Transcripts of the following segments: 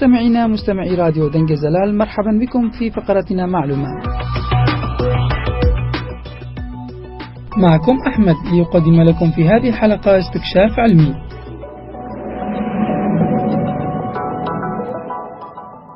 مستمعينا مستمعي راديو دنجة زلال، مرحبا بكم في فقرتنا معلومات. معكم أحمد ليقدم لكم في هذه الحلقة استكشاف علمي.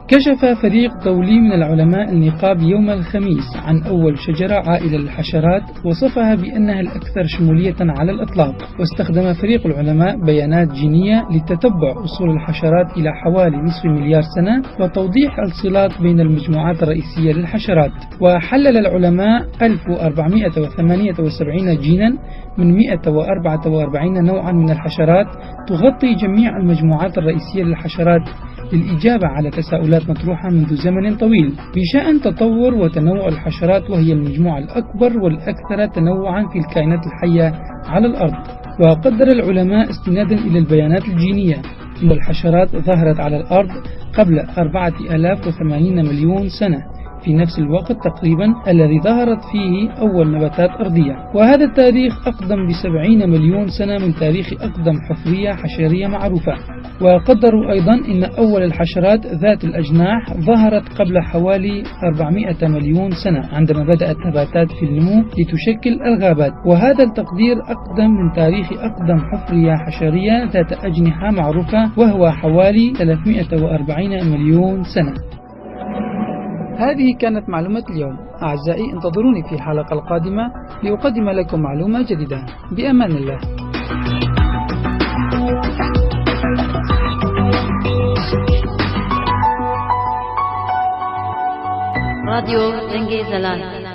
كشف فريق دولي من العلماء النقاب يوم الخميس عن أول شجرة عائلة للحشرات وصفها بأنها الأكثر شمولية على الإطلاق، واستخدم فريق العلماء بيانات جينية لتتبع أصول الحشرات إلى حوالي نصف مليار سنة وتوضيح الصلات بين المجموعات الرئيسية للحشرات. وحلل العلماء 1478 جينا من 144 نوعا من الحشرات تغطي جميع المجموعات الرئيسية للحشرات للإجابة على تساؤلات مطروحة منذ زمن طويل بشأن تطور وتنوع الحشرات، وهي المجموعة الأكبر والأكثر تنوعا في الكائنات الحية على الأرض. وقدر العلماء استنادا إلى البيانات الجينية أن الحشرات ظهرت على الأرض قبل 4080 مليون سنة، في نفس الوقت تقريبا الذي ظهرت فيه أول نباتات أرضية، وهذا التاريخ أقدم ب70 مليون سنة من تاريخ أقدم حفرية حشرية معروفة. وقدروا أيضا أن أول الحشرات ذات الأجناح ظهرت قبل حوالي 400 مليون سنة عندما بدأت النباتات في النمو لتشكل الغابات، وهذا التقدير أقدم من تاريخ أقدم حفرية حشرية ذات أجنحة معروفة وهو حوالي 340 مليون سنة. هذه كانت معلومة اليوم. أعزائي انتظروني في الحلقة القادمة لأقدم لكم معلومة جديدة. بأمان الله. راديو دنجة زلال.